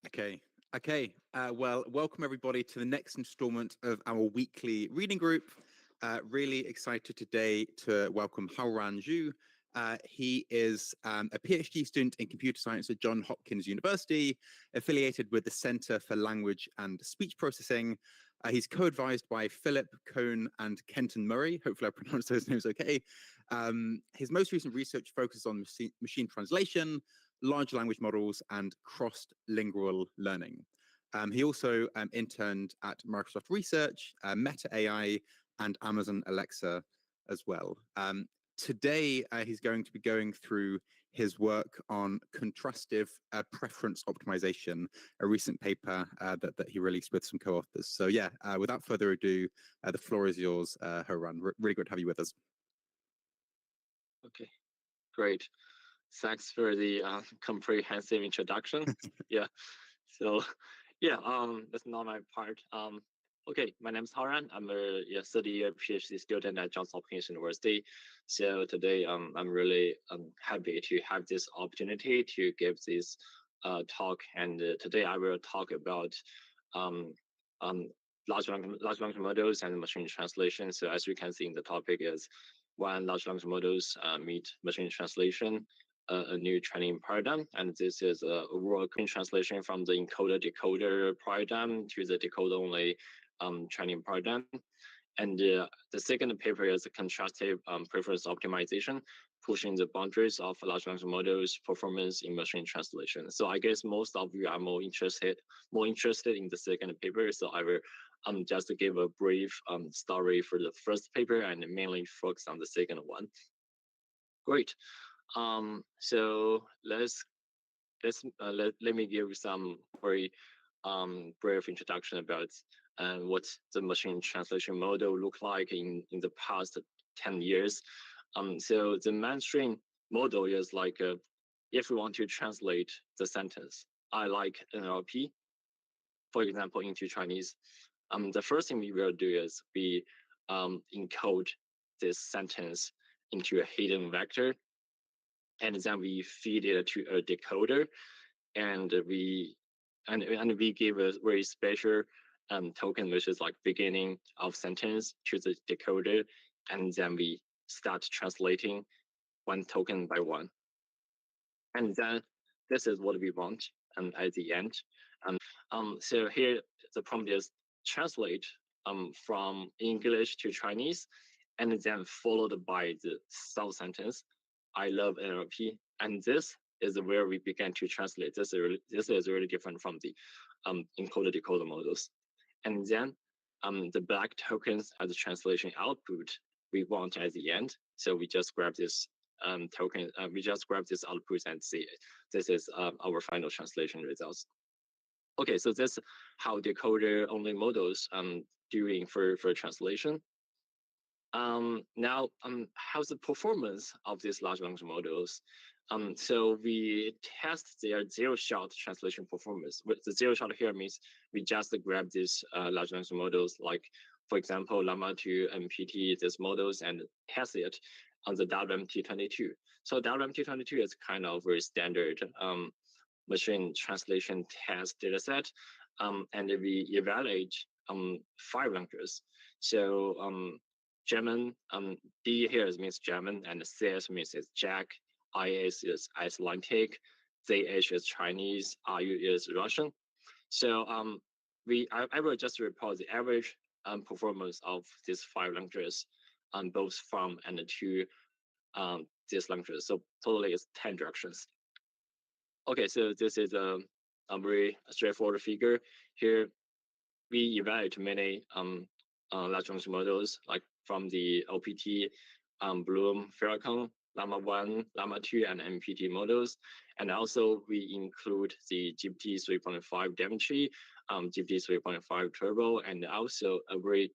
Okay. Well, welcome everybody to the next installment of our weekly reading group. Really excited today to welcome Haoran Xu. He is a PhD student in computer science at John Hopkins University, affiliated with the Center for Language and Speech Processing. He's co-advised by Philip Cohn and Kenton Murray. Hopefully I pronounced those names okay. His most recent research focuses on machine translation, large language models, and cross-lingual learning. He also interned at Microsoft Research, Meta AI, and Amazon Alexa as well. Today, he's going to be going through his work on contrastive preference optimization, a recent paper that he released with some co-authors. So yeah, without further ado, the floor is yours, Haoran. Really good to have you with us. Okay, great. Thanks for the comprehensive introduction. Yeah, so yeah, that's not my part. Okay, my name is Haoran. I'm a third-year PhD student at Johns Hopkins University. So today, I'm really happy to have this opportunity to give this talk. And today I will talk about large language models and machine translation. So as you can see, the topic is when large language models meet machine translation, a new training paradigm. And this is a overall translation from the encoder-decoder paradigm to the decoder-only training paradigm. And the second paper is the contrastive preference optimization, pushing the boundaries of large language models performance in machine translation. So I guess most of you are more interested in the second paper. So I will just give a brief story for the first paper and mainly focus on the second one. Great. So let me give some very brief introduction about what the machine translation model looked like in the past 10 years. So the mainstream model is like, if we want to translate the sentence, I like NLP, for example, into Chinese, the first thing we will do is we encode this sentence into a hidden vector, and then we feed it to a decoder, and we give a very special token, which is like beginning of sentence to the decoder, and then we start translating one token by one. And then this is what we want at the end. So here the prompt is translate from English to Chinese, and then followed by the sub-sentence, I love NLP. And this is where we began to translate. This is really different from the encoder-decoder models. And then the black tokens as the translation output we want at the end. So we just grab this token, we just grab this output and see it. This is our final translation results. Okay, so that's how decoder-only models doing for translation. Now, how's the performance of these large language models? So we test their zero-shot translation performance. With the zero-shot here means we just grab these large language models, like, for example, Llama 2, MPT, these models, and test it on the WMT22. So WMT22 is kind of very standard machine translation test dataset, and we evaluate 5 languages. So German, D here means German, and CS means it's Jack, IS is Icelandic, ZH is Chinese, RU is Russian. So I will just report the average performance of these 5 languages on both from and to these languages. So totally it's 10 directions. Okay, so this is a very straightforward figure. Here we evaluate many large language models, like from the OPT, Bloom, Farrakhan, Llama 1, Llama 2, and MPT models. And also we include the GPT 3.5 Davinci, GPT 3.5 Turbo, and also a very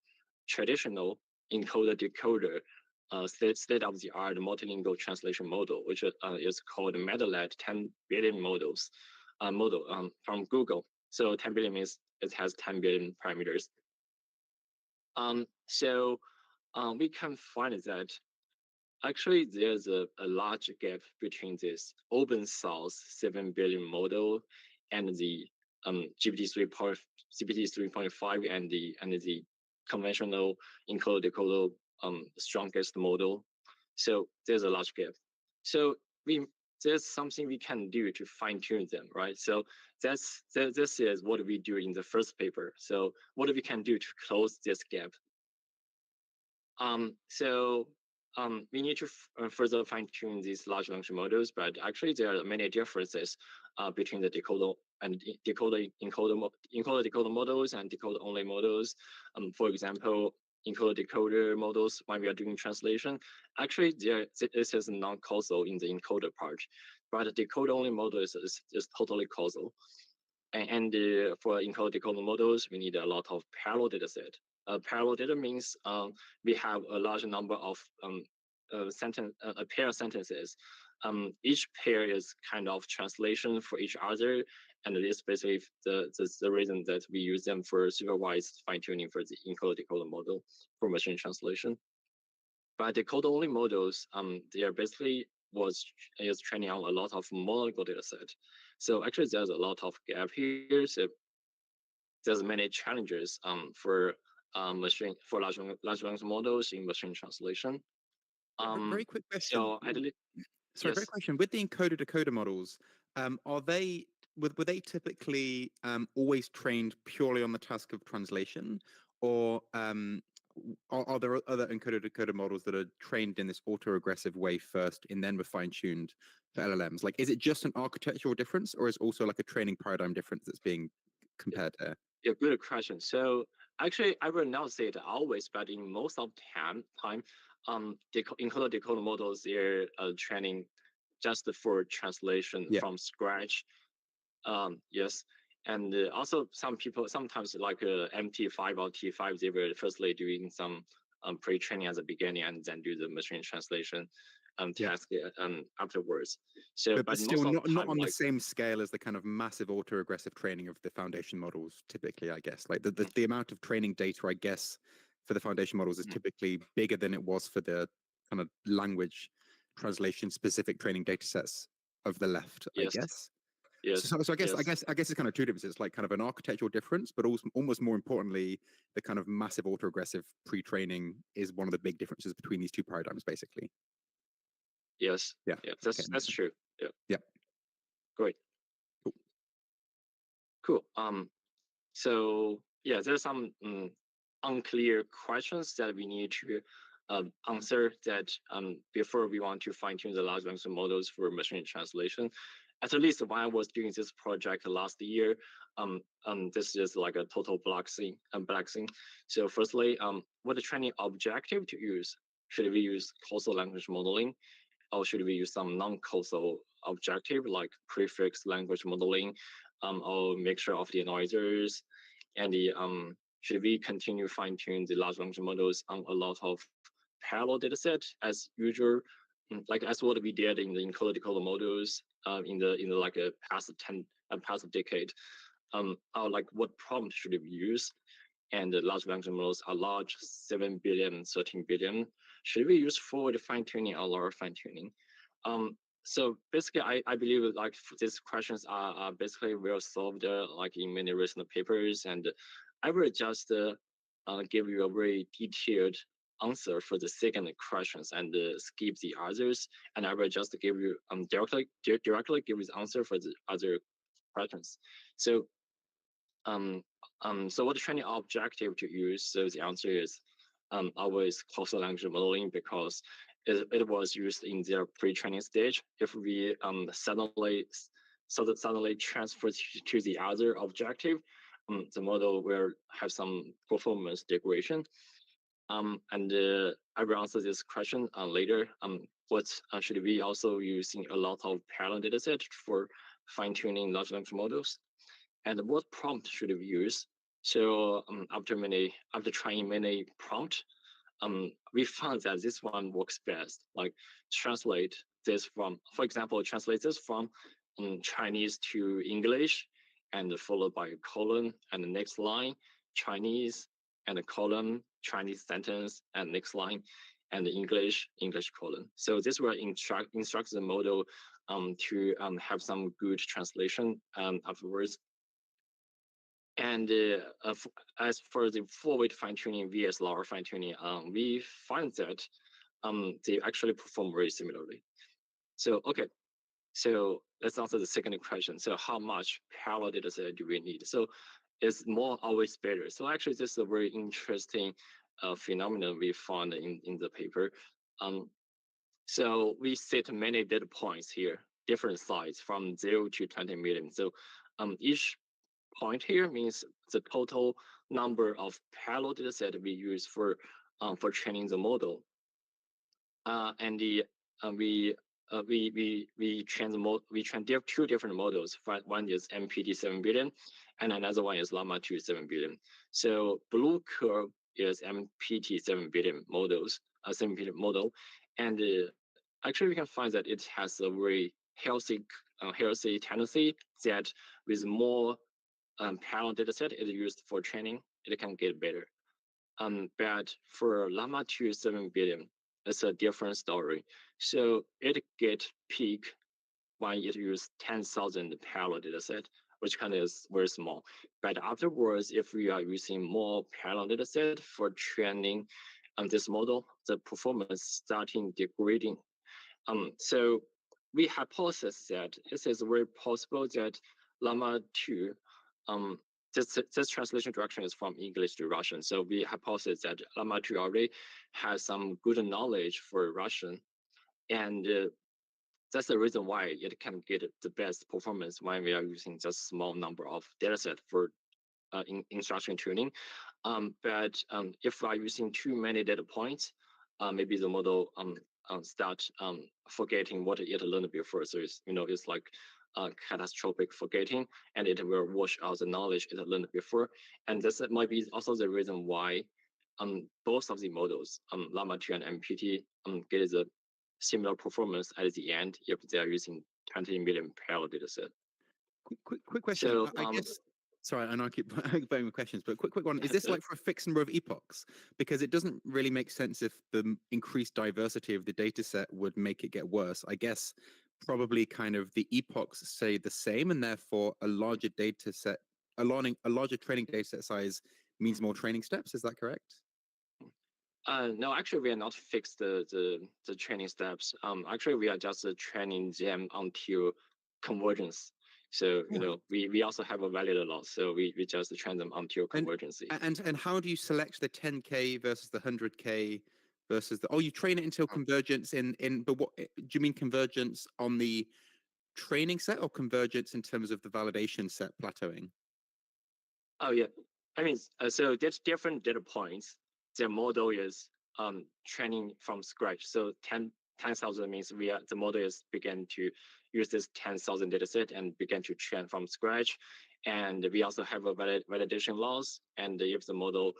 traditional encoder-decoder state-of-the-art multilingual translation model, which is called MetaLab 10 billion model from Google. So 10 billion means it has 10 billion parameters. So we can find that actually there's a large gap between this open source 7 billion model and the GPT 3.5 and the conventional encoder decoder strongest model. So there's a large gap. So there's something we can do to fine tune them, right? So this is what we do in the first paper. So what we can do to close this gap? We need to further fine tune these large language models, but actually there are many differences between the decoder and encoder-decoder models and decoder-only models. For example, encoder-decoder models, when we are doing translation, actually this is non-causal in the encoder part, but the decoder-only model is totally causal. And for encoder-decoder models, we need a lot of parallel data set. Parallel data means we have a large number of a pair of sentences. Each pair is kind of translation for each other, and it is basically the reason that we use them for supervised fine-tuning for the encoder-decoder model for machine translation. But decoder-only models, they are basically is training on a lot of monolingual data set. So actually, there's a lot of gap here. So there's many challenges for large language models in machine translation. Very quick question. So Sorry, yes. very question. With the encoder-decoder models, were they typically always trained purely on the task of translation, or are there other encoder-decoder models that are trained in this autoregressive way first and then were fine-tuned for LLMs? Like, is it just an architectural difference, or is also like a training paradigm difference that's being compared here? Yeah, good question. So actually, I will not say it always, but in most of the time, encoder-decoder models, they're training just for translation from scratch. Yes. And also some people, sometimes like MT5 or T5, they were firstly doing some pre-training at the beginning and then do the machine translation task afterwards. So, but still not on the same scale as the kind of massive autoregressive training of the foundation models typically, I guess. Like the amount of training data, I guess, for the foundation models is typically bigger than it was for the kind of language translation specific training data sets of the left, I guess. Yes. So I guess it's kind of two differences. It's like kind of an architectural difference, but also almost more importantly, the kind of massive autoregressive pre-training is one of the big differences between these two paradigms, basically. Yes. Yeah. That's true. Yeah. Yeah. Great. Cool. So yeah, there's some unclear questions that we need to answer that before we want to fine-tune the large language models for machine translation. At least when I was doing this project last year, this is like a total black thing. So firstly, what the training objective to use? Should we use causal language modeling, or should we use some non-causal objective like prefix language modeling, or mixture of the anoisers, and the should we continue fine-tune the large language models on a lot of parallel dataset as usual, like as what we did in the encoder-decoder models in the like a past decade, or like what prompt should we use? And the large language models are large, 7 billion, 13 billion. Should we use forward fine-tuning or lower fine-tuning? So basically, I believe like these questions are basically well solved like in many recent papers, and I will just give you a very detailed answer for the second questions and skip the others, and I will just give you directly give you the answer for the other questions. So so what training objective to use? So the answer is always causal language modeling, because it was used in their pre-training stage. If we suddenly transfer to the other objective, the model will have some performance degradation. And I will answer this question later. What should we also using a lot of parallel dataset for fine-tuning large language models? And what prompt should we use? So after trying many prompts, we found that this one works best. Like translate this from, for example, translate this from Chinese to English, and followed by a colon, and the next line Chinese, and a colon Chinese sentence, and next line, and the English colon. So this will instruct the model to have some good translation afterwards. And as for the full weight fine tuning vs lower fine tuning, we find that they actually perform very similarly. So okay, so let's answer the second question. So how much parallel data set do we need? So is more always better? So actually, this is a very interesting phenomenon we found in the paper. Um, so we set many data points here, different size from 0 to 20 million. So each point here means the total number of parallel data set we use for training the model. And the we train two different models. One is MPT 7 billion, and another one is Llama 2 7 billion. So blue curve is MPT 7 billion models, a 7 billion model, and actually we can find that it has a very healthy tendency that with more parallel data set is used for training, it can get better. But for Llama 2 7 billion, it's a different story. So it get peak when it use 10,000 parallel data set, which kind of is very small. But afterwards, if we are using more parallel data set for training this model, the performance starting degrading. So we hypothesize that it is very possible that Llama 2 this translation direction is from English to Russian. So we hypothesize that Llama 2 already has some good knowledge for Russian. And that's the reason why it can get the best performance when we are using just small number of dataset for instruction tuning. But if we are using too many data points, maybe the model start forgetting what it learned before. So it's like catastrophic forgetting, and it will wash out the knowledge it learned before. And this might be also the reason why both of the models, Llama 2 and MPT, get the similar performance at the end if they are using 20 million parallel data set. Quick question. So, I guess. Sorry, I know I keep going with questions, but quick one. Is this like for a fixed number of epochs? Because it doesn't really make sense if the increased diversity of the data set would make it get worse. I guess probably kind of the epochs stay the same, and therefore a larger data set, a larger training data set size means more training steps. Is that correct? No, actually, we are not fixed the training steps. Actually, we are just training them until convergence. So we also have a valid loss. So we just train them until convergence. And how do you select the 10K versus the 100K versus the? Oh, you train it until convergence but what do you mean convergence on the training set or convergence in terms of the validation set plateauing? Oh yeah, I mean, so there's different data points. The model is training from scratch. So 10,000 means the model is begin to use this 10,000 data set and begin to train from scratch. And we also have a validation loss. And if the model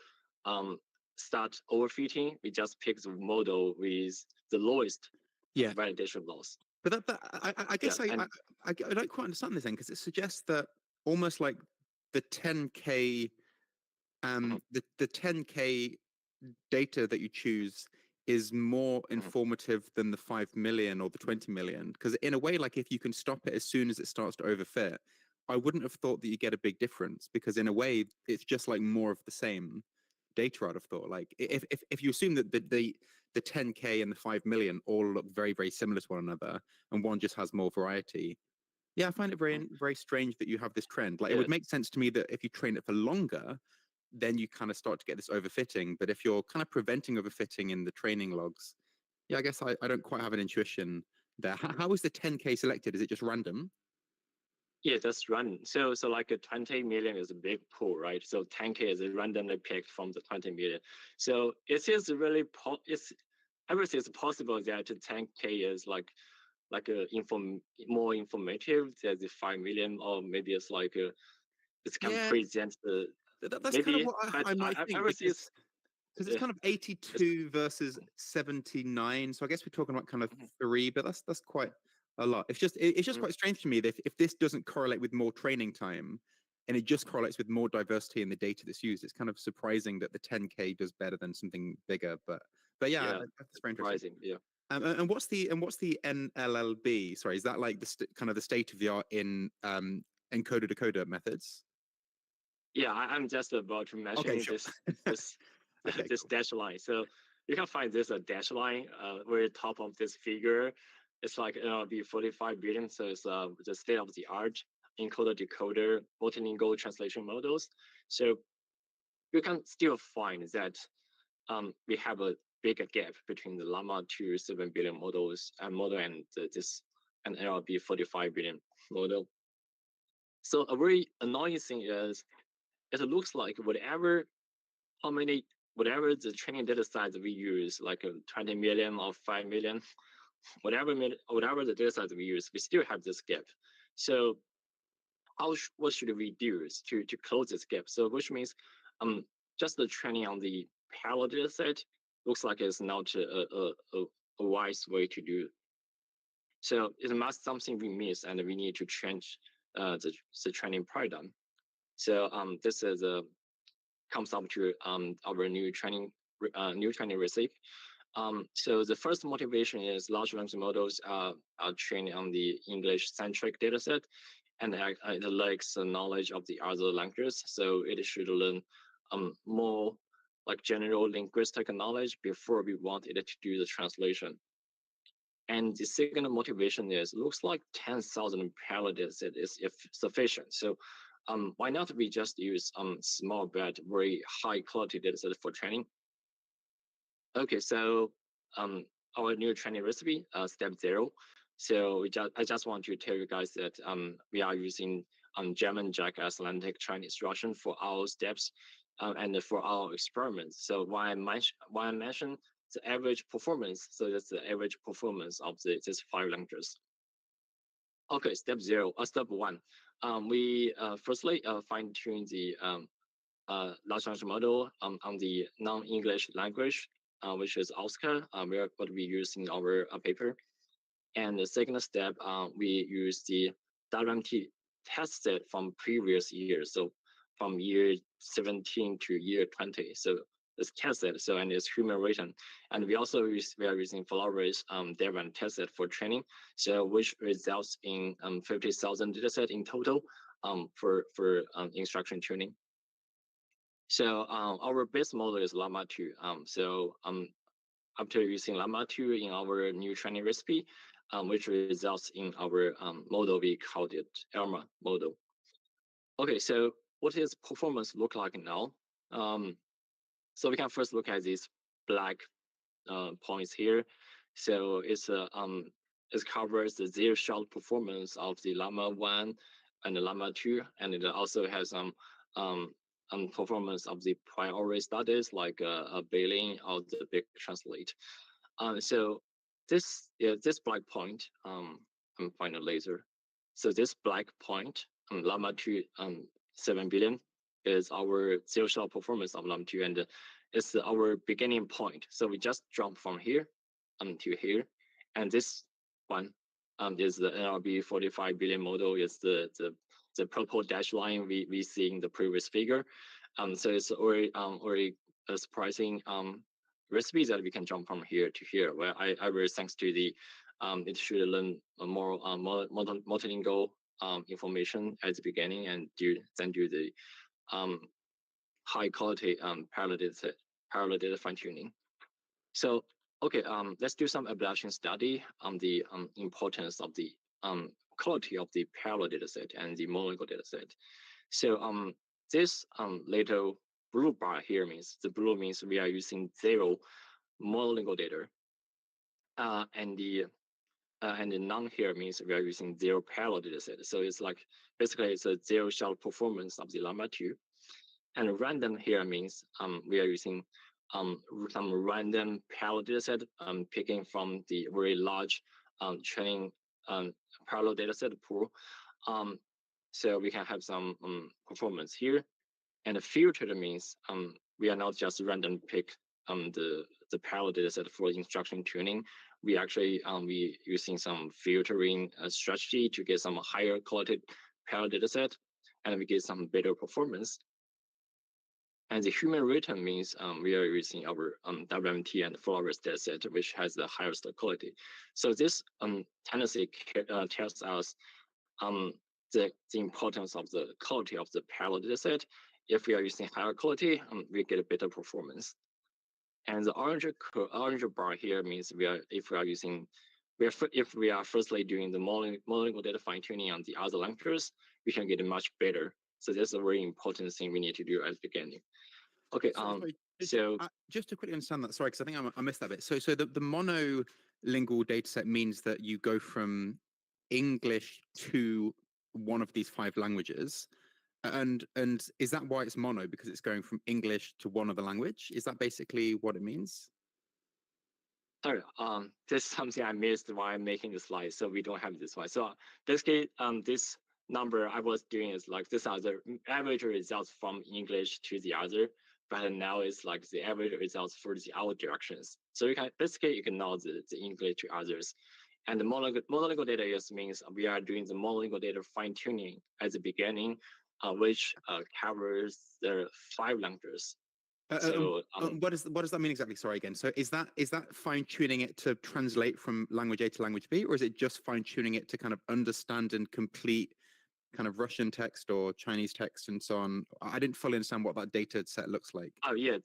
start overfitting, we just pick the model with the lowest validation loss. But I guess I don't quite understand this thing, because it suggests that almost like the 10K the 10K data that you choose is more informative than the 5 million or the 20 million, because in a way, like if you can stop it as soon as it starts to overfit, I wouldn't have thought that you get a big difference, because in a way it's just like more of the same data. I'd have thought, like if you assume that the 10K and the 5 million all look very, very similar to one another, and one just has more variety. Yeah, I find it very, very strange that you have this trend. Like, it would make sense to me that if you train it for longer, then you kind of start to get this overfitting. But if you're kind of preventing overfitting in the training logs, yeah, I guess I don't quite have an intuition there. How is the 10K selected? Is it just random? Yeah, that's random. So like a 20 million is a big pool, right? So 10K is randomly picked from the 20 million. So it is really everything is possible that 10K is like a more informative than the 5 million, or maybe it's like it can present the that's maybe, kind of what I might think, because it's kind of 82 versus 79. So I guess we're talking about kind of 3, but that's quite a lot. It's just quite strange to me that if this doesn't correlate with more training time, and it just correlates with more diversity in the data that's used, it's kind of surprising that the 10K does better than something bigger. But yeah, that's very interesting. Yeah. And what's the NLLB? Sorry, is that like kind of the state of the art in encoder decoder methods? Yeah, I'm just about to mention Okay, sure. this Okay, this cool. dash line. So you can find this a dash line very top of this figure. It's like the 45 billion. So it's the state of the art encoder decoder multilingual translation models. So you can still find that we have a bigger gap between the Llama 2 7 billion models and model and this and LLB 45 billion model. So a very annoying thing is it looks like whatever the training data size we use, like 20 million or 5 million, whatever the data size we use, we still have this gap. So what should we do to close this gap? So which means just the training on the parallel data set looks like it's not a wise way to do. So it must something we miss, and we need to change the training paradigm. So this is comes up to our new training recipe. So the first motivation is large language models are trained on the English-centric dataset, and it lacks the knowledge of the other languages. So it should learn more like general linguistic knowledge before we want it to do the translation. And the second motivation is looks like 10,000 parallel dataset is sufficient. So why not we just use small but very high quality dataset for training? Okay, so our new training recipe, step 0. So I just want to tell you guys that we are using German Jack Atlantic Chinese instruction for our steps and for our experiments. So why I mentioned the average performance, so that's the average performance of these 5 languages. Okay, step 1. We firstly fine tune the large language model on the non-English language, which is Oscar, what we use in our paper. And the second step, we use the WMT test set from previous years, so from year 17 to year 20. So it's test set, so and it's human written. And we are using Flores Devan test set for training, so which results in 50,000 dataset in total for instruction tuning. So our base model is Llama 2. So after using Llama 2 in our new training recipe, which results in our model, we called it Elma model. Okay, so what does performance look like now? So we can first look at these black points here. So it covers the 0-shot performance of the Llama 1 and the Llama 2, and it also has some performance of the priori studies like Bailing or the Big Translate. So this black point, I'm finding a laser. So this black point, Llama 2 7 billion is our 0-shot performance of Llama 2, and it's our beginning point. So we just jump from here to here, and this one is the NLB 45 billion model. Is the purple dash line we see in the previous figure. So it's already a surprising recipe that we can jump from here to here. Where I really thanks to the it should learn more multilingual information at the beginning and then do the high quality parallel data fine tuning. So okay, let's do some evaluation study on the importance of the quality of the parallel dataset and the monolingual dataset. So this little blue bar here means the blue means we are using 0 monolingual data, and the none here means we are using 0 parallel dataset. So it's like basically it's a 0-shot performance of the Llama 2, and random here means we are using some random parallel dataset, picking from the very large training parallel dataset pool. So we can have some performance here. And filtered means we are not just random pick the parallel dataset for instruction tuning. We actually we using some filtering strategy to get some higher quality parallel dataset, and we get some better performance. And the human written means we are using our WMT and Flores dataset, which has the highest quality. So this tendency tells us the importance of the quality of the parallel data set. If we are using higher quality, we get a better performance. And the orange bar here means if we are firstly doing the monolingual data fine tuning on the other languages, we can get much better. So that's a very important thing we need to do at the beginning. Okay. Just to quickly understand that, sorry, because I think I missed that bit. So the monolingual data set means that you go from English to one of these 5 languages. And is that why it's mono? Because it's going from English to one other language? Is that basically what it means? Sorry, this is something I missed while making the slide, so we don't have this slide. So basically, this number I was doing is like these are the average results from English to the other, but now it's like the average results for the other directions. So you can basically ignore the English to others. And the monolingual data just means we are doing the monolingual data fine tuning at the beginning, which covers the 5 languages. So what does that mean exactly? Sorry again. So is that fine tuning it to translate from language A to language B, or is it just fine tuning it to kind of understand and complete kind of Russian text or Chinese text and so on? I didn't fully understand what that data set looks like. Oh yeah,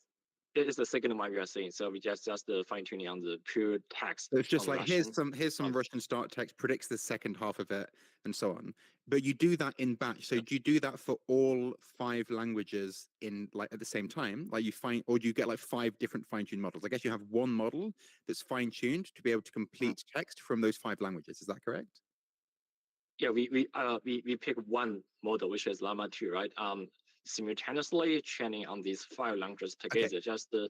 it is the second one we are saying. So we just the fine tuning on the pure text. So it's just like Russian. here's some Russian start text, predicts the second half of it, and so on. But you do that in batch. So do you do that for all 5 languages in like at the same time? Like or do you get like 5 different fine-tuned models? I guess you have one model that's fine-tuned to be able to complete text from those 5 languages. Is that correct? Yeah, we pick one model, which is Llama 2, right? Simultaneously training on these 5 languages together. Okay. Just the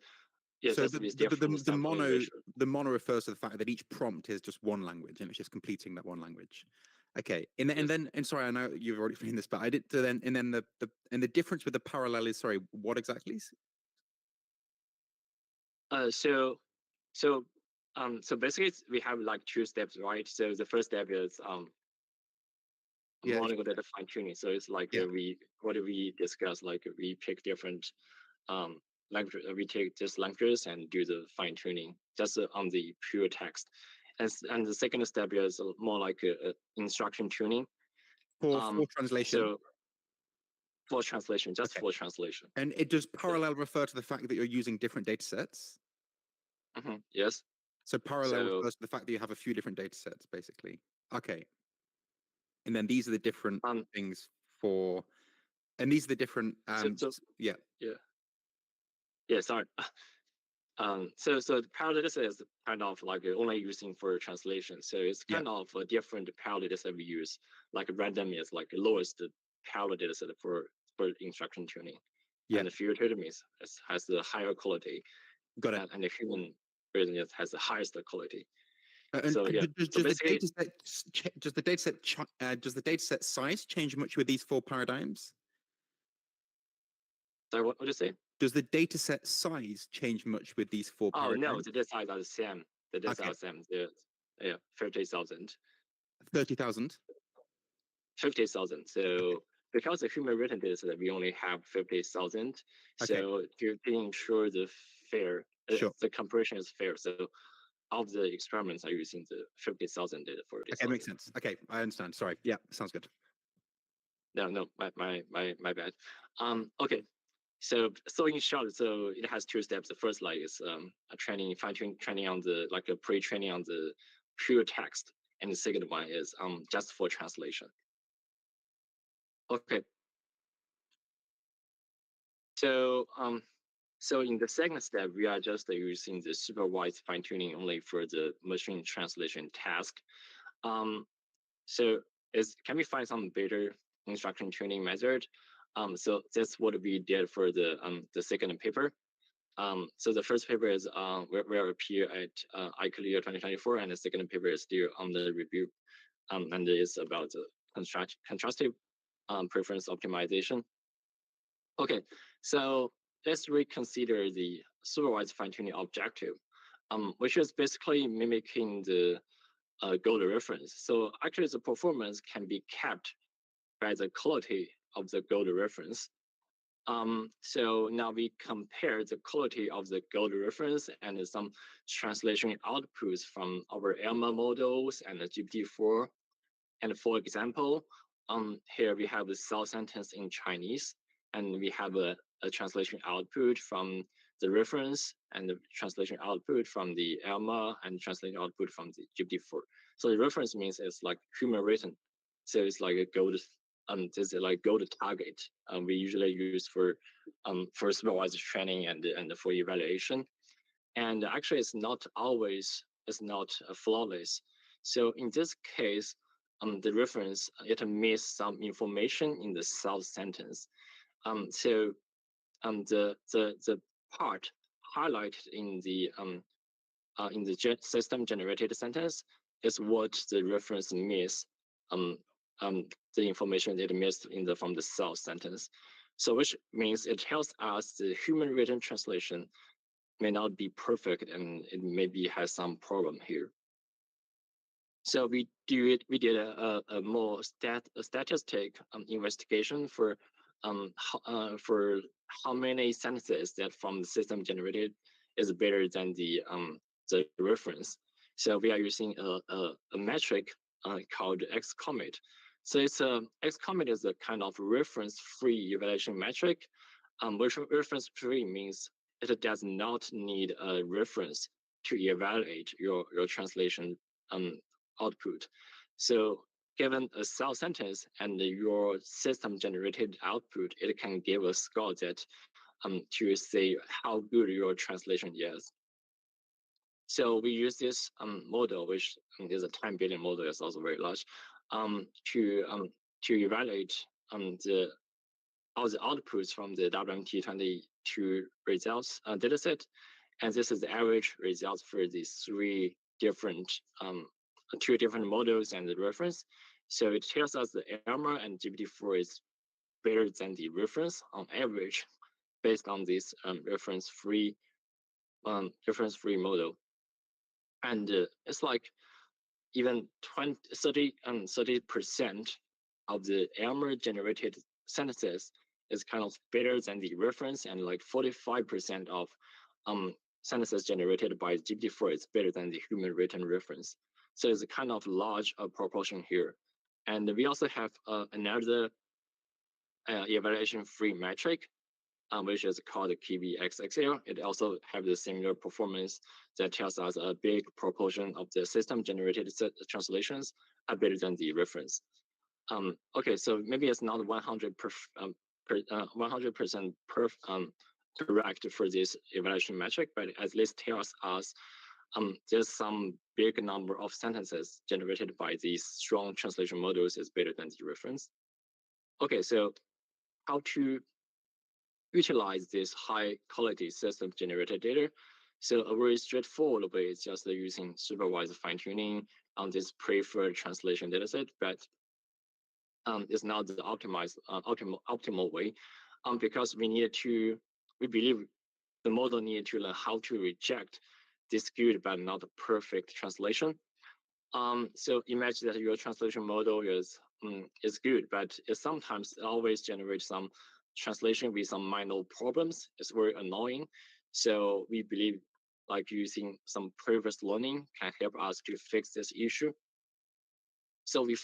so the mono refers to the fact that each prompt is just one language and it's just completing that one language. Okay, and sorry, I know you've already explained this, but I did. So then, and then the difference with the parallel is, sorry, what exactly? So basically we have like 2 steps, right? So the first step is monolingual data fine tuning. So it's like what we discuss, like we pick different language, we take just languages and do the fine tuning just on the pure text. And the second step is more like instruction tuning for translation. So for translation, just for translation. And it does parallel refer to the fact that you're using different data sets? Yes. So parallel refers to the fact that you have a few different data sets, basically. Okay. And then these are the different things for, and these are the different, Yeah, sorry. So the parallel data set is kind of like only using for translation. So it's kind of a different parallel data set we use. Like random is like the lowest parallel data set for instruction tuning. And the filtered means has the higher quality. Got it. And the human version has the highest quality. Does the data set size change much with these 4 paradigms? Sorry, what did you say? Does the data set size change much with these 4 paradigms? Oh no, the data size are the same. The data are the same. 50,000. 30,000. 50,000. So because the human written data set, we only have 50,000. So to ensure the fair, the comparison is fair. So all of the experiments are using the 50,000 data for this. Okay, makes sense. Okay, I understand. Sorry. Yeah, sounds good. No, my bad. Okay. So in short, so it has 2 steps. The first like is fine-tuning on the like a pre-training on the pure text, and the second one is just for translation. Okay. So in the second step, we are just using the supervised fine-tuning only for the machine translation task. So can we find some better instruction tuning method? So that's what we did for the second paper. So the first paper is will appear at ICLEAR 2024, and the second paper is still on the review, and it's about contrastive preference optimization. Okay, so let's reconsider the supervised fine-tuning objective, which is basically mimicking the goal reference. So actually, the performance can be kept by the quality of the goal reference. So now we compare the quality of the goal reference and some translation outputs from our LLM models and the GPT-4. And for example, here we have the cell sentence in Chinese, and we have a translation output from the reference and the translation output from the Elma and translation output from the GPT-4. So the reference means it's like human written. So it's like a gold, this is like gold target. We usually use for supervised training and for evaluation. And actually, it's not always, it's not flawless. So in this case, the reference, it missed some information in the self sentence. So the part highlighted in the system generated sentence is what the reference miss, the information it missed from the self sentence. So which means it tells us the human written translation may not be perfect and it maybe has some problem here. So we did a more statistic investigation for how many sentences that from the system generated is better than the reference. So we are using a metric called XCOMIT. So it's XCOMIT is a kind of reference-free evaluation metric. Which reference-free means it does not need a reference to evaluate your translation output. So given a cell sentence and your system generated output, it can give a score that to say how good your translation is. So we use this model, which is a 10 billion model, is also very large, to evaluate all the outputs from the WMT22 results dataset, and this is the average results for these two different models and the reference. So it tells us the Elma and GPT-4 is better than the reference on average, based on this reference-free model. And it's like even 30% of the Elmer generated sentences is kind of better than the reference, and like 45% of sentences generated by GPT-4 is better than the human written reference. So it's a kind of large proportion here. And we also have another evaluation-free metric, which is called KVXXL. It also has the similar performance that tells us a big proportion of the system-generated translations are better than the reference. Okay, so maybe it's not 100% correct for this evaluation metric, but at least tells us there's some big number of sentences generated by these strong translation models is better than the reference. Okay, so how to utilize this high quality system generated data? So a very straightforward way is just using supervised fine tuning on this preferred translation dataset, but it's not the optimal way, because we believe the model needed to learn how to reject this good but not perfect translation. So imagine that your translation model is good, but it sometimes always generates some translation with some minor problems. It's very annoying. So we believe like using some previous learning can help us to fix this issue. So we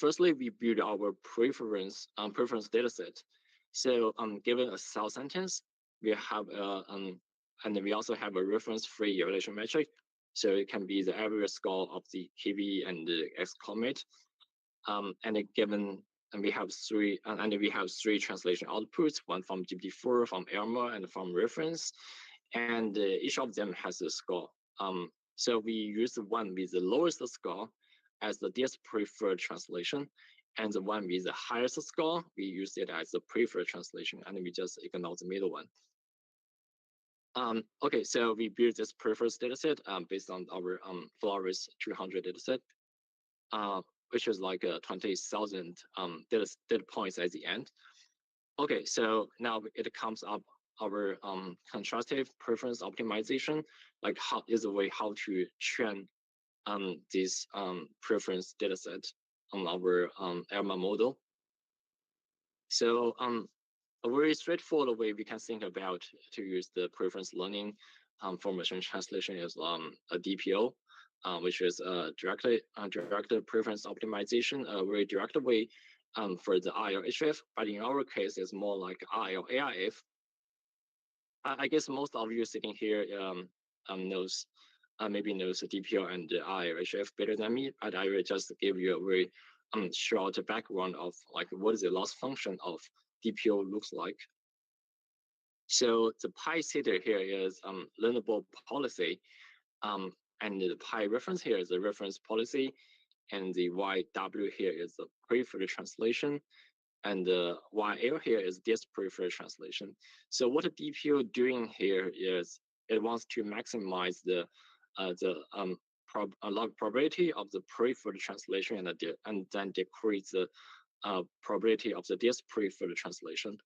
build our preference dataset. So given a cell sentence, we have and we also have a reference-free evaluation metric. So it can be the average score of the KV and the XCOMIT. And we have three translation outputs, one from GPT-4, from Elma, and from reference. And each of them has a score. So we use the one with the lowest score as the preferred translation, and the one with the highest score, we use it as the preferred translation, and we just ignore the middle one. Okay, so we built this preferred dataset based on our Flores 200 dataset, which is like 20,000 data points at the end. Okay, so now it comes up our contrastive preference optimization, like how is a way how to train this preference dataset on our Elma model. So a very straightforward way we can think about to use the preference learning for machine translation is a DPO, which is direct preference optimization, a very direct way for the I or HF, but in our case, it's more like I or AIF. I guess most of you sitting here knows maybe knows the DPL and the I or HF better than me, but I will just give you a very short background of like what is the loss function of DPL looks like. So the pi theta here is learnable policy, and the pi reference here is the reference policy, and the YW here is the preferred translation, and the YL here is this preferred translation. So what a DPO doing here is it wants to maximize the log probability of the preferred translation and then decrease the probability of the dispreferred translation.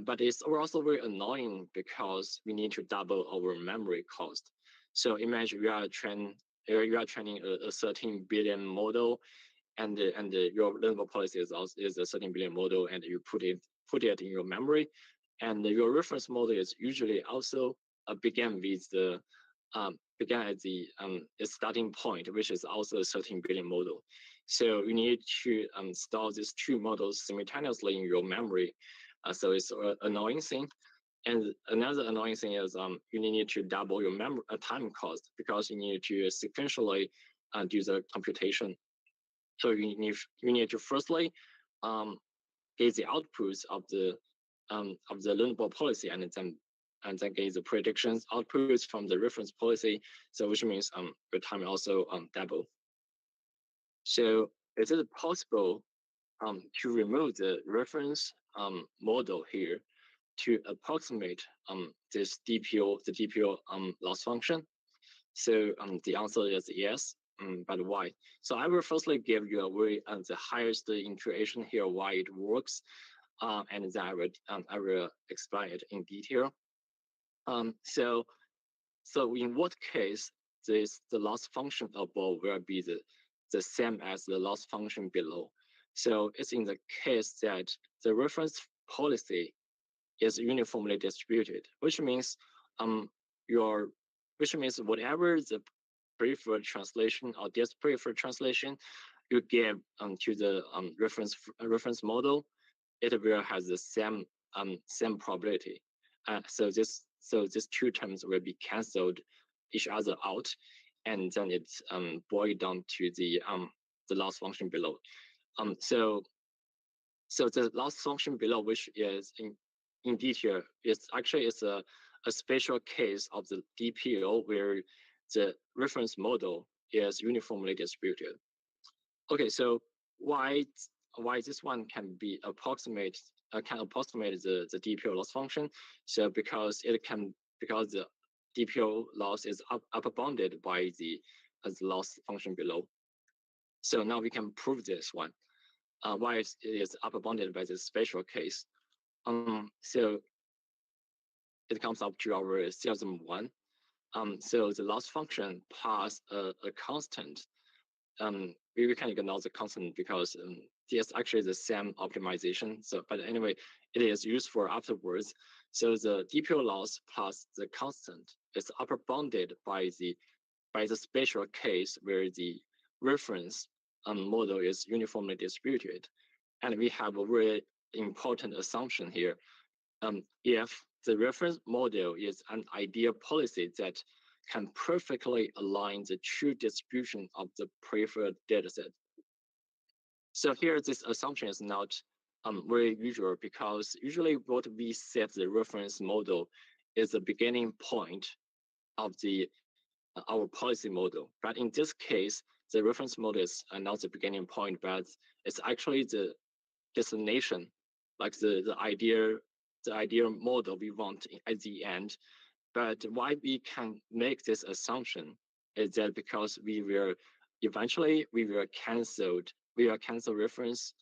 But it's also very annoying because we need to double our memory cost. So imagine you are training a 13 billion model, and your learnable policy is a 13 billion model, and you put it in your memory, and your reference model is usually also began at the starting point, which is also a 13 billion model. So you need to store these two models simultaneously in your memory. So it's an annoying thing. And another annoying thing is you need to double your time cost because you need to sequentially do the computation. So you need to firstly get the outputs of the learnable policy, and then get the predictions outputs from the reference policy. So which means your time also double. So is it possible to remove the reference model here to approximate the DPO loss function? So the answer is yes. But why? So I will firstly give you a very the highest intuition here why it works, and then I will explain it in detail. So in what case the loss function above will be the same as the loss function below? So it's in the case that the reference policy is uniformly distributed, which means whatever the preferred translation or dispreferred translation you give to the reference model, it will have the same probability. So these two terms will be cancelled each other out, and then it's boiled down to the loss function below. So the loss function below, which is in detail, it's a special case of the DPO where the reference model is uniformly distributed. Okay, so why this one can approximate the DPO loss function? So because the DPO loss is upper bounded by the loss function below. So now we can prove this one. Why it is upper bounded by this special case. So it comes up to our theorem 1. So the loss function plus a constant. We can ignore the constant because it's actually the same optimization. So, but anyway, it is useful afterwards. So the DPO loss plus the constant is upper bounded by the special case where the reference model is uniformly distributed, and we have a very important assumption here. If the reference model is an ideal policy that can perfectly align the true distribution of the preferred dataset. So here, this assumption is not very usual because usually what we set the reference model is the beginning point of our policy model. But in this case, the reference model is not the beginning point, but it's actually the destination, like the ideal model we want at the end. But why we can make this assumption is that because we will cancel reference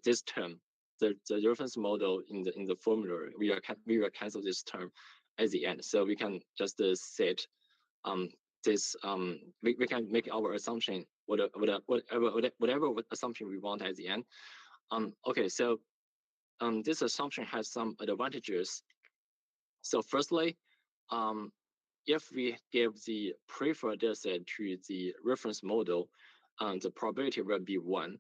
this term, the reference model in the formula, we will cancel this term at the end. So we can just set this we can make our assumption whatever assumption we want at the end. Okay, so this assumption has some advantages. So firstly, if we give the preferred dataset to the reference model, the probability will be 1.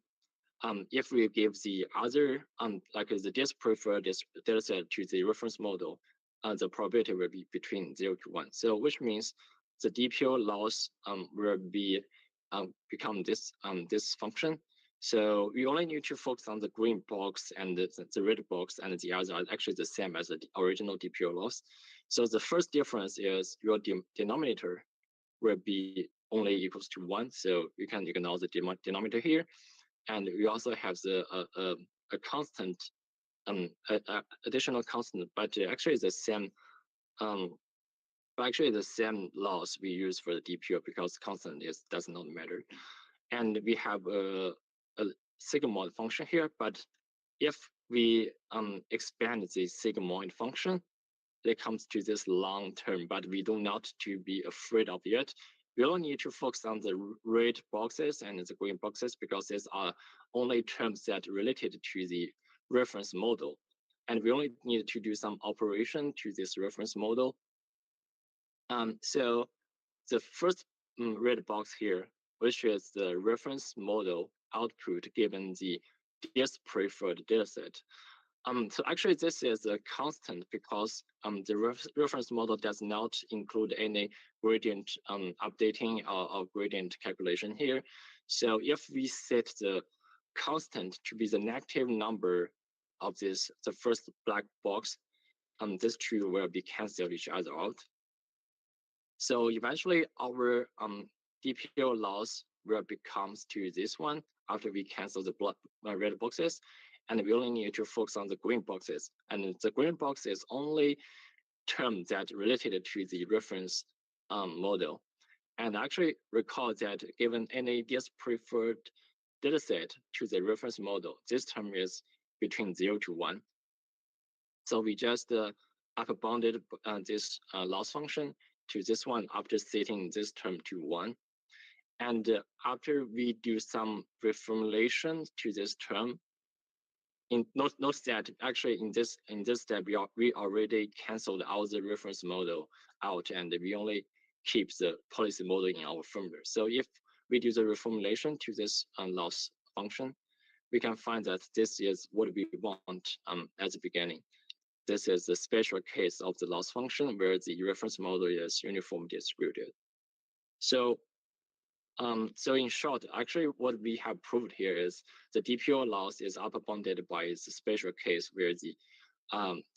if we give the other, like the preferred data set to the reference model, the probability will be between 0 to 1. So which means the DPO loss will be become this function. So we only need to focus on the green box and the red box, and the other are actually the same as the original DPO loss. So the first difference is your denominator will be only equals to 1. So you can ignore the denominator here. And we also have the a constant, additional constant, but actually the same, the same loss we use for the DPO, because constant does not matter. And we have a sigmoid function here, but if we expand the sigmoid function, it comes to this long term, but we do not to be afraid of it. We only need to focus on the red boxes and the green boxes, because these are only terms that are related to the reference model. And we only need to do some operation to this reference model. So the first red box here, which is the reference model output given the preferred dataset. So actually this is a constant, because the reference model does not include any gradient updating or gradient calculation here. So if we set the constant to be the negative number of the first black box, these two will be canceled each other out. So eventually our DPO loss will becomes to this one after we cancel the red boxes, and we only need to focus on the green boxes. And the green box is only term that related to the reference model. And actually recall that given any preferred dataset to the reference model, this term is between 0 to 1. So we just upper bounded this loss function to this one after setting this term to 1. And after we do some reformulation to this term, note that actually in this step we already canceled out the reference model out, and we only keep the policy model in our firmware. So if we do the reformulation to this loss function, we can find that this is what we want at the beginning. This is the special case of the loss function where the reference model is uniformly distributed. So so in short, actually what we have proved here is the DPO loss is upper bounded by the special case where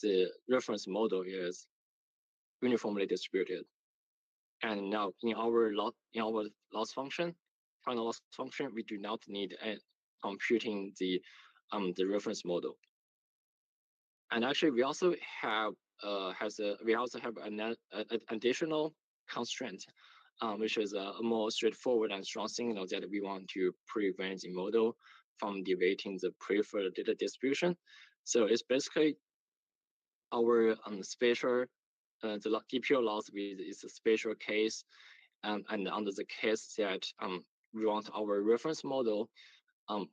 the reference model is uniformly distributed. And now in our loss function, final loss function, we do not need computing the reference model. And actually we also have an additional constraint, which is a more straightforward and strong signal that we want to prevent the model from deviating the preferred data distribution. So it's basically our spatial, the DPO loss is a spatial case, and under the case that we want our reference model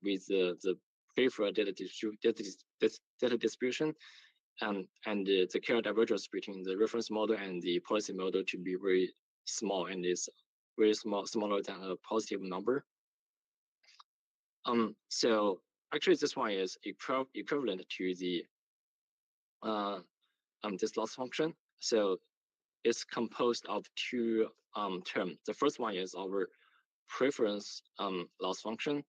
with the preferred data distribution, and the Kerr divergence between the reference model and the policy model to be very small, and is very smaller than a positive number. So actually this one is equivalent to the this loss function. So it's composed of two terms. The first one is our preference loss function,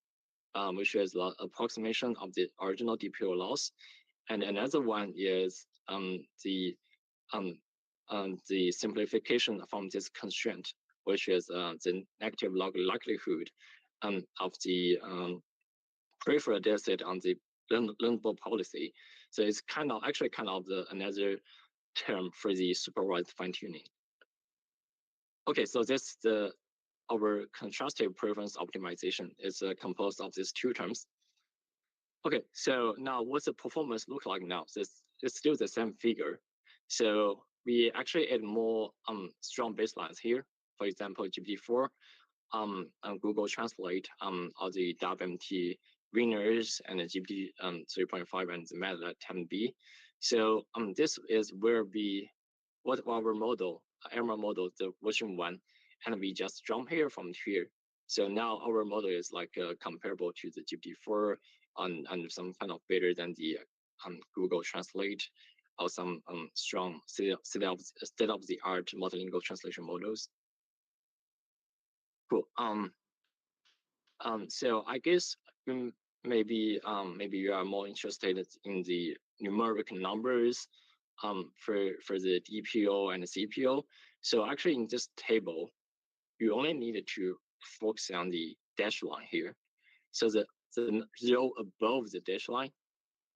which is the approximation of the original DPO loss, and another one is the simplification from this constraint, which is the negative log likelihood of the preferred dataset on the learnable policy. So it's actually another term for the supervised fine-tuning. Okay, so this our contrastive preference optimization is composed of these two terms. Okay, so now what's the performance look like now? So it's still the same figure. So we actually add more strong baselines here. For example, GPT-4, Google Translate, or the WMT winners, and the GPT 3.5 and the MATLAB 10B. So this is where what our model, ML model, the version 1, and we just jump here from here. So now our model is like comparable to the GPT-4 and some kind of better than the Google Translate or some strong state-of-the-art multilingual translation models. Cool. So I guess maybe you are more interested in the numeric numbers for the DPO and the CPO. So actually in this table, you only need to focus on the dash line here. So the row above the dash line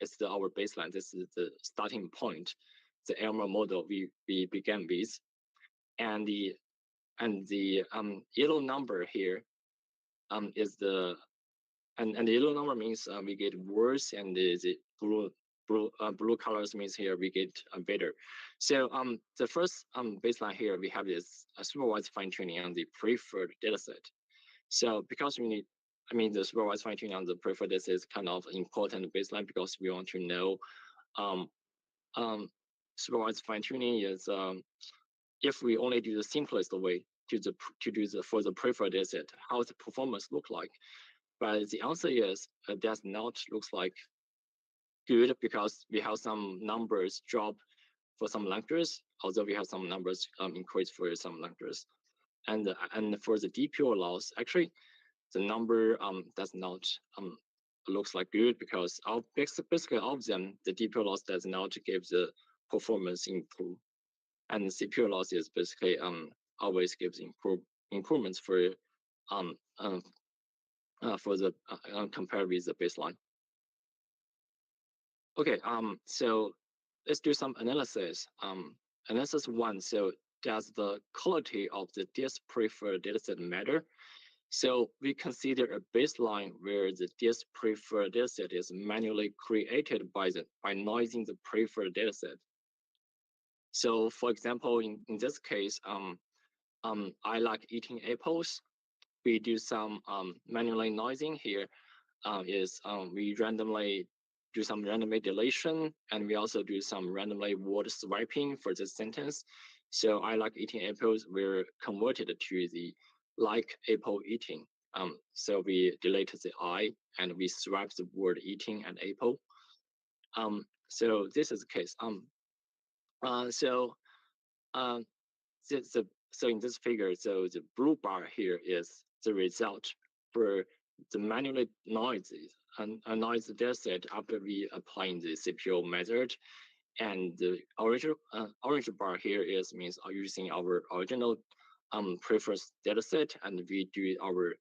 is our baseline. This is the starting point, the LLM model we began with, and the yellow number here is the and the yellow number means we get worse, and the blue colors means here we get better. So the first baseline here we have is a supervised fine tuning on the preferred dataset. So because we need, the supervised fine tuning on the preferred dataset is kind of important baseline because we want to know supervised fine tuning is if we only do the simplest way to do for the preferred dataset, how the performance look like. But the answer is it does not look like good because we have some numbers drop for some languages, although we have some numbers increase for some languages. And for the DPO loss, actually, the number does not looks like good because basically all of them, the DPO loss does not give the performance improve, and the CPU loss is basically always gives improvements for the compared with the baseline. Okay, so let's do some analysis. Analysis 1, so does the quality of the preferred dataset matter? So we consider a baseline where the preferred dataset is manually created by noising the preferred dataset. So for example, in this case, I like eating apples. We do some manually noising here. We randomly do some randomly deletion, and we also do some randomly word swiping for this sentence. So I like eating apples, we're converted to the like apple eating. So we delete the I and we swipe the word eating and apple. So this is the case. So in this figure, so the blue bar here is the result for the manually noise dataset after we applying the CPO method, and the orange bar here means using our original preference dataset, and we do our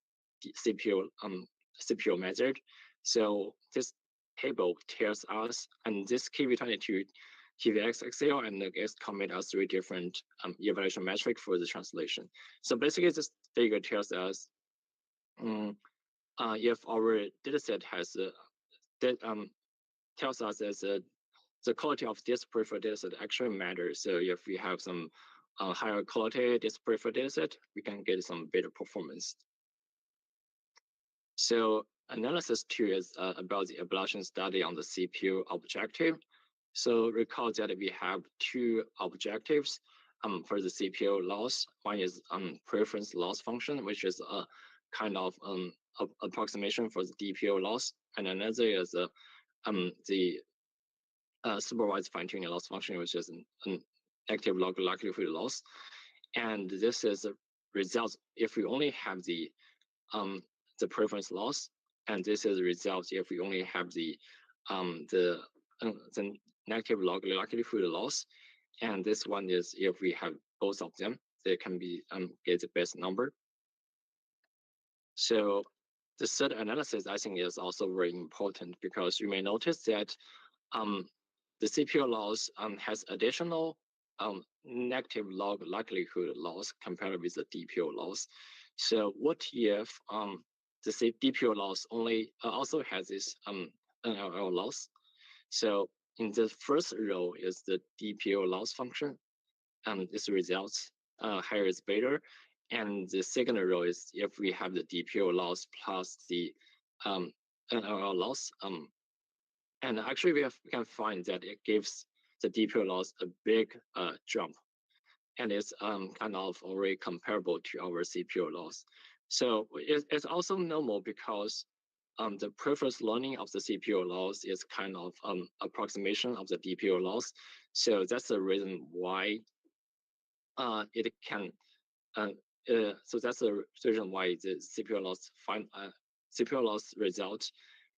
CPO method. So this table tells us, and this KV22 TVXXL and the X commit are 3 different evaluation metric for the translation. So basically, this figure tells us if our dataset has tells us that the quality of this preferred dataset actually matters. So if we have some higher quality this preferred dataset, we can get some better performance. So analysis 2 is about the evaluation study on the CPU objective. So recall that we have 2 objectives for the CPO loss. One is preference loss function, which is a kind of approximation for the DPO loss, and another is the supervised fine-tuning loss function, which is an active log likelihood loss. And this is a result if we only have the preference loss, and this is a result if we only have the negative log likelihood loss, and this one is if we have both of them, they can be get the best number. So the third analysis I think is also very important because you may notice that the CPO loss has additional negative log likelihood loss compared with the DPO loss. So what if the DPO loss only also has this NLL loss? So in the first row is the DPO loss function, and this results higher is better. And the second row is if we have the DPO loss plus the NLL loss. And actually we can find that it gives the DPO loss a big jump. And it's kind of already comparable to our CPO loss. So it's also normal because the preference learning of the CPU laws is kind of approximation of the DPU laws. So that's the reason why it can. Uh, so that's the reason why the CPU loss result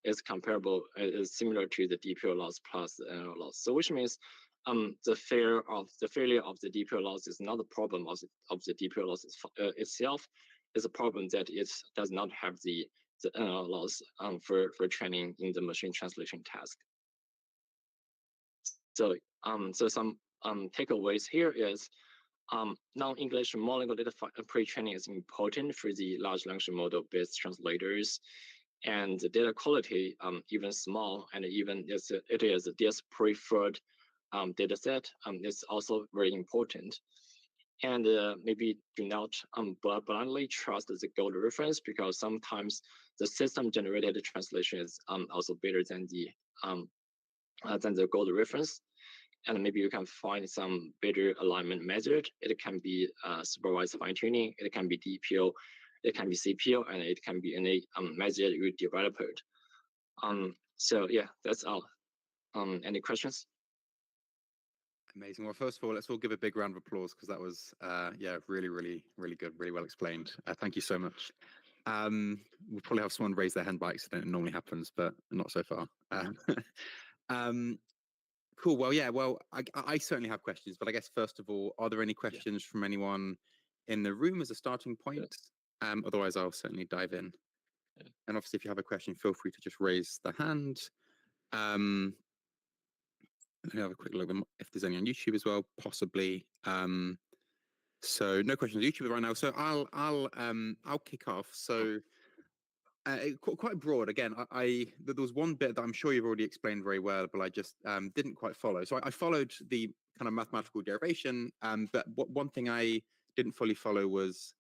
is comparable, is similar to the DPU loss plus the NL loss. So which means the failure of the DPU loss is not a problem of the DPU loss itself. It's a problem that it does not have the NL loss for training in the machine translation task. So so some takeaways here is non-English monolingual pre-training is important for the large language model-based translators, and the data quality, even small, and even it is this preferred data set, is also very important. And maybe do not blindly trust the gold reference, because sometimes the system-generated translation is also better than the gold reference. And maybe you can find some better alignment method. It can be supervised fine-tuning, it can be DPO, it can be CPO, and it can be any method you developed. So yeah, that's all. Any questions? Amazing. Well, first of all, let's all give a big round of applause, because that was, yeah, really, really, really good, really well explained. Thank you so much. We'll probably have someone raise their hand by accident. It normally happens, but not so far. Cool. Well, yeah. Well, I certainly have questions, but I guess first of all, are there any questions from anyone in the room as a starting point? Otherwise, I'll certainly dive in. And obviously, if you have a question, feel free to just raise the hand. Let me have a quick look if there's any on YouTube as well, possibly. So no questions on YouTube right now. So I'll kick off. So quite broad. Again, there was one bit that I'm sure you've already explained very well, but I just didn't quite follow. So I followed the kind of mathematical derivation, but one thing I didn't fully follow was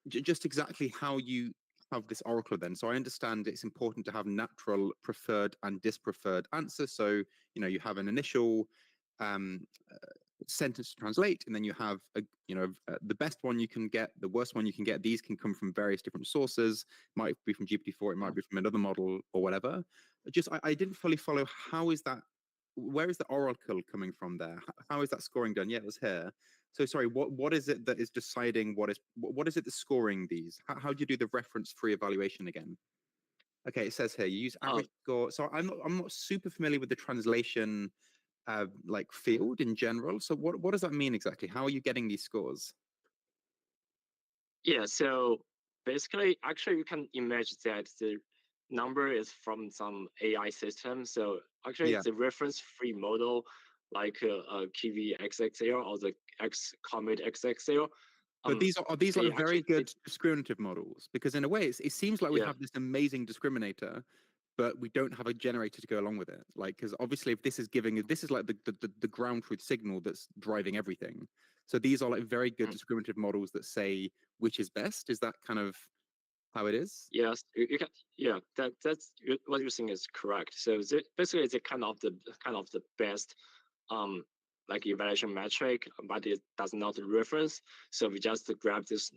just exactly how you have this oracle then. So I understand it's important to have natural preferred and dispreferred answers. So, you have an initial sentence to translate, and then you have the best one you can get, the worst one you can get. These can come from various different sources. It might be from GPT-4, it might be from another model or whatever. Just I didn't fully follow, how is that, where is the oracle coming from there? How is that scoring done? Yeah, it was here. So sorry, what is it that is deciding what is it that's scoring these? How do you do the reference-free evaluation again? Okay, it says here you use average score. So I'm not super familiar with the translation field in general. So what does that mean exactly? How are you getting these scores? Yeah, so basically, actually, you can imagine that the number is from some AI system. So actually, it's a reference-free model, like Kiwi XXL or the Comet XXL. But are these like very good discriminative models? Because in a way, it seems like we have this amazing discriminator, but we don't have a generator to go along with it. Like, because obviously, if this is like the ground truth signal that's driving everything. So these are like very good discriminative models that say which is best. Is that kind of how it is? Yes, you can. Yeah, that's what you're saying is correct. So basically, it's kind of the best like evaluation metric, but it does not reference. So we just grab this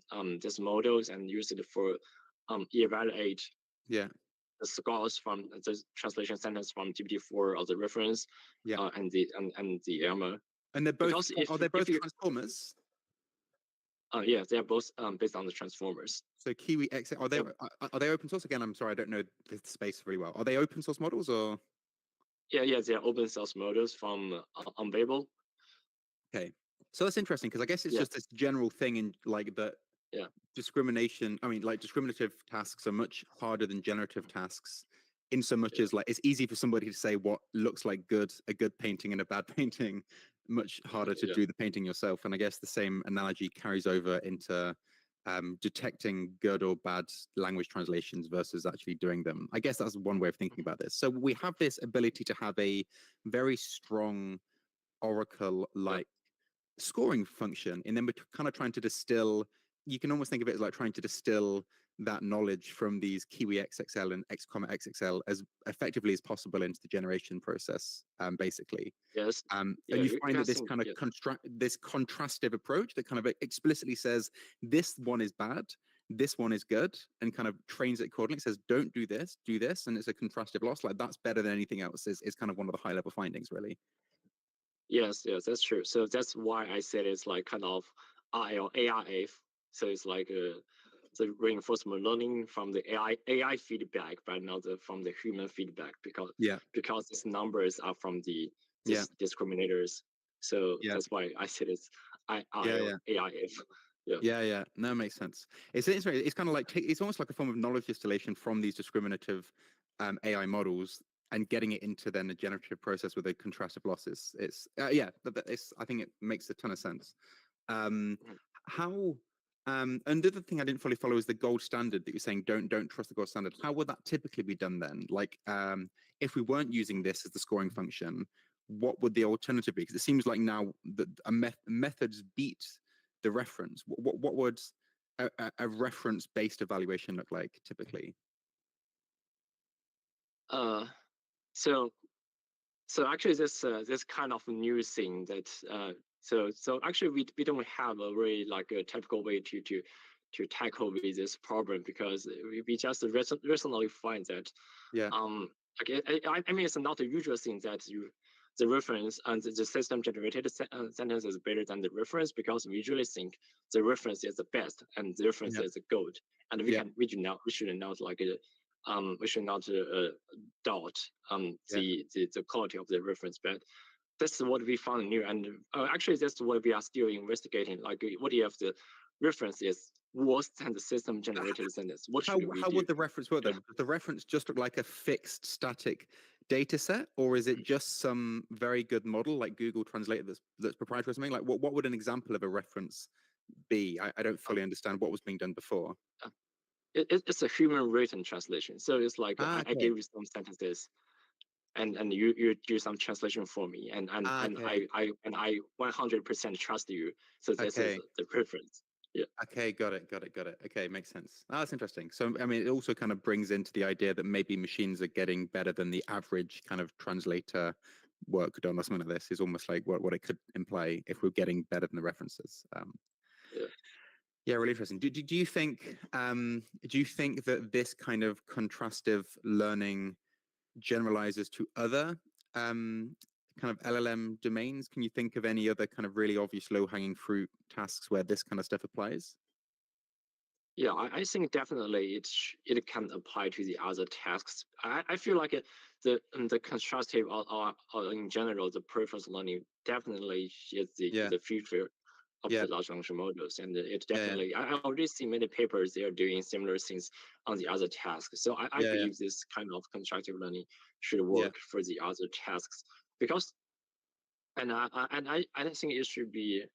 models and use it for evaluate the scores from the translation sentence from GPT-4 or the reference, and the EMA. And they're both are they both transformers? Yeah, they are both based on the transformers. So Kiwi X, are they open source? Again, I'm sorry, I don't know the space very well. Are they open source models or? Yeah, they are open source models from Unbabel. Okay, so that's interesting, because I guess it's just this general thing in like the discrimination. I mean, like discriminative tasks are much harder than generative tasks, in so much as like it's easy for somebody to say what looks like a good painting and a bad painting, much harder to do the painting yourself. And I guess the same analogy carries over into detecting good or bad language translations versus actually doing them. I guess that's one way of thinking about this. So we have this ability to have a very strong oracle-like scoring function, and then we're kind of trying to distill. You can almost think of it as like trying to distill that knowledge from these Kiwi XXL and X, XXL as effectively as possible into the generation process, basically. Yes. And you find that this kind of this contrastive approach that kind of explicitly says this one is bad, this one is good, and kind of trains it accordingly. It says, don't do this, and it's a contrastive loss. Like that's better than anything else. Is kind of one of the high level findings, really. Yes, that's true. So that's why I said it's like kind of RL ARF. So it's like the reinforcement learning from the AI feedback, but not from the human feedback, because these numbers are from the discriminators. So that's why I said it's ARF. Yeah. No, it makes sense. It's kind of like it's almost like a form of knowledge distillation from these discriminative AI models and getting it into then a generative process with a contrastive losses. It's I think it makes a ton of sense. How and the other thing I didn't fully follow is the gold standard that you're saying don't trust the gold standard. How would that typically be done then? Like if we weren't using this as the scoring function, what would the alternative be? Because it seems like now that methods beat the reference. What would a reference-based evaluation look like typically? So actually this kind of new thing that so actually we don't have a really like a typical way to tackle with this problem, because we just recently find that I mean it's not the usual thing that the reference and the system generated sentence is better than the reference, because we usually think the reference is the best and the reference is the gold, and we should not like we should not doubt the quality of the reference, but that's what we found new, and actually that's what we are still investigating. Like, what if the reference is worse than the system generated sentence? What should we do? How would the reference work then? Does the reference just look like a fixed static data set, or is it just some very good model like Google Translate that's proprietary or something? Like what would an example of a reference be? I don't fully understand what was being done before. It's a human written translation, so it's like I give you some sentences, and you do some translation for me, and I 100% trust you. So this is the preference. Yeah. Okay, got it. Okay, makes sense. Oh, that's interesting. So, I mean, it also kind of brings into the idea that maybe machines are getting better than the average kind of translator work done or something like this. Is almost like what it could imply if we're getting better than the references. Yeah, really interesting. Do you think that this kind of contrastive learning generalizes to other kind of LLM domains? Can you think of any other kind of really obvious low-hanging fruit tasks where this kind of stuff applies? Yeah, I think definitely it can apply to the other tasks. I feel like the constructive or in general the preference learning definitely is the future of the large language models, and it definitely I already see many papers they are doing similar things on the other tasks. So I believe this kind of constructive learning should work for the other tasks, because and I think it should be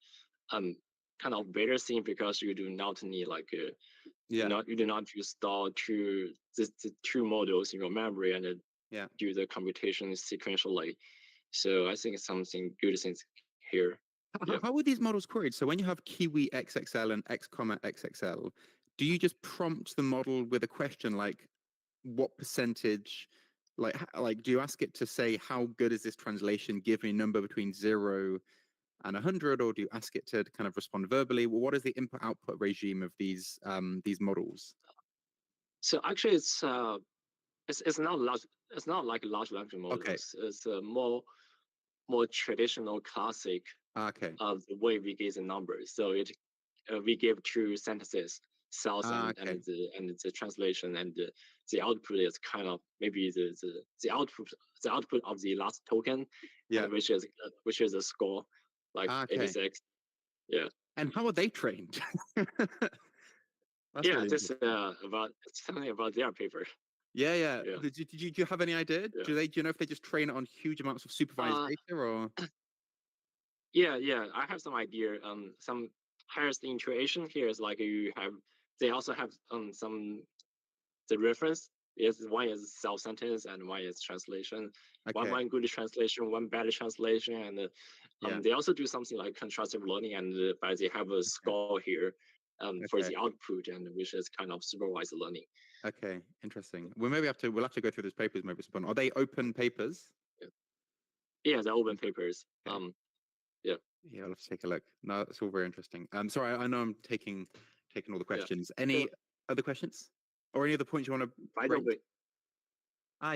kind of better thing, because you do not need like you do not install the two models in your memory and do the computation sequentially. So I think something good things here. How are these models queried? So when you have Kiwi XXL and X comma XXL, do you just prompt the model with a question like what percentage, like do you ask it to say how good is this translation? Give me a number between 0 and 100, or do you ask it to kind of respond verbally? Well, what is the input-output regime of these models? So actually, it's not large. It's not like large language models. Okay. It's a more traditional, classic of the way we give the numbers. So we give two sentences, cells and the translation, and the output is kind of maybe the output of the last token, which is a score like 86. Yeah. And how are they trained? Yeah, really this about something about their paper. Yeah. Do you have any idea? Do you know if they just train it on huge amounts of supervised data, or? Yeah. I have some idea. Some highest intuition here is like they also have some the reference. Is one is self sentence and one is translation. One good translation, one bad translation, and they also do something like contrastive learning, and but they have a score here for the output, and which is kind of supervised learning. Okay, interesting. Well, maybe we'll have to go through those papers. Maybe respond. Are they open papers? Yeah, they're open papers. Yeah, I'll have to take a look. No, it's all very interesting. Sorry, I know I'm taking taken all the questions. Any other questions or any other points you want to? By the way,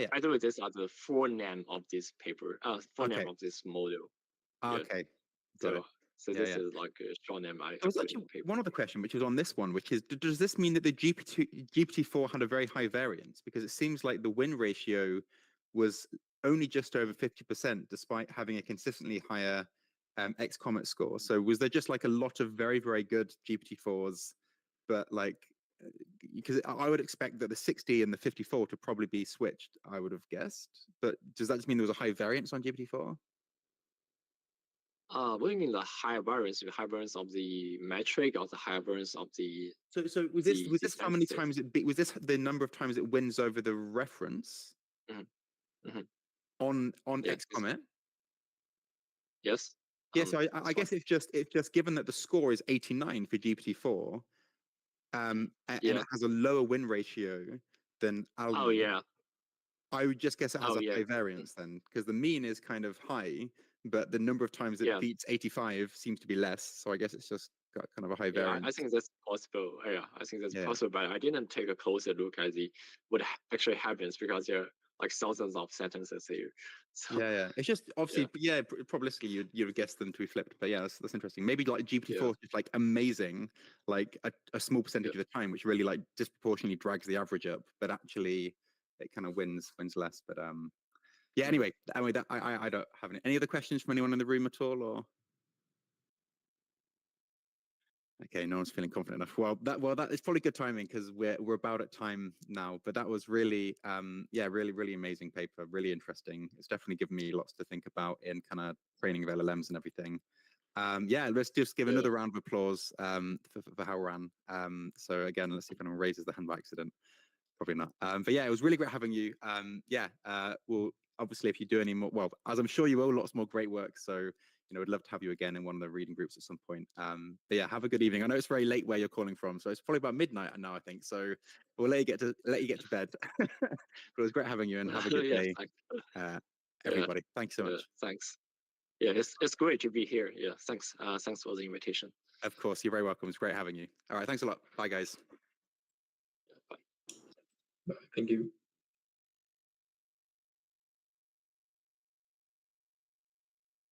yeah. By the way, these are the full name of this paper. Full name of this model. Okay. Got it. So this is like a short name. There was actually one other question, which was on this one, which is, does this mean that the GPT-4 had a very high variance? Because it seems like the win ratio was only just over 50%, despite having a consistently higher X-Comet score. So was there just like a lot of very, very good GPT-4s, but like, because I would expect that the 60 and the 54 to probably be switched, I would have guessed. But does that just mean there was a high variance on GPT-4? What do you mean the high variance? The high variance of the metric or the high variance of the? So was this how many times was this the number of times it wins over the reference on X-Comet? Yes. Yeah. So I guess it's just given that the score is 89 for GPT-4, and it has a lower win ratio than Alma. Oh yeah. I would just guess it has a high variance then, because the mean is kind of high, but the number of times it beats 85 seems to be less. So I guess it's just got kind of a high variance. I think that's possible. Yeah, I think that's possible. But I didn't take a closer look at what actually happens, because there are like thousands of sentences here. So, it's just obviously probabilistically you'd have guessed them to be flipped. But that's interesting. Maybe like GPT-4 is just like amazing, like a small percentage of the time, which really like disproportionately drags the average up, but actually it kind of wins less. But anyway, that I don't have any other questions from anyone in the room at all, or? Okay, no one's feeling confident enough. Well, that is probably good timing, because we're about at time now. But that was really, really amazing paper, really interesting. It's definitely given me lots to think about in kind of training of LLMs and everything. Let's just give another round of applause for Haoran. So again, let's see if anyone raises their hand by accident. Probably not. But it was really great having you. Well, obviously, if you do any more, well, as I'm sure you will, lots more great work. So, I'd love to have you again in one of the reading groups at some point. But have a good evening. I know it's very late where you're calling from, so it's probably about midnight now, I think. So we'll let you get to bed. But it was great having you, and have a good day, everybody. Thanks so much. Thanks. Yeah, it's great to be here. Yeah, thanks. Thanks for the invitation. Of course, you're very welcome. It's great having you. All right, thanks a lot. Bye, guys. Bye. Thank you.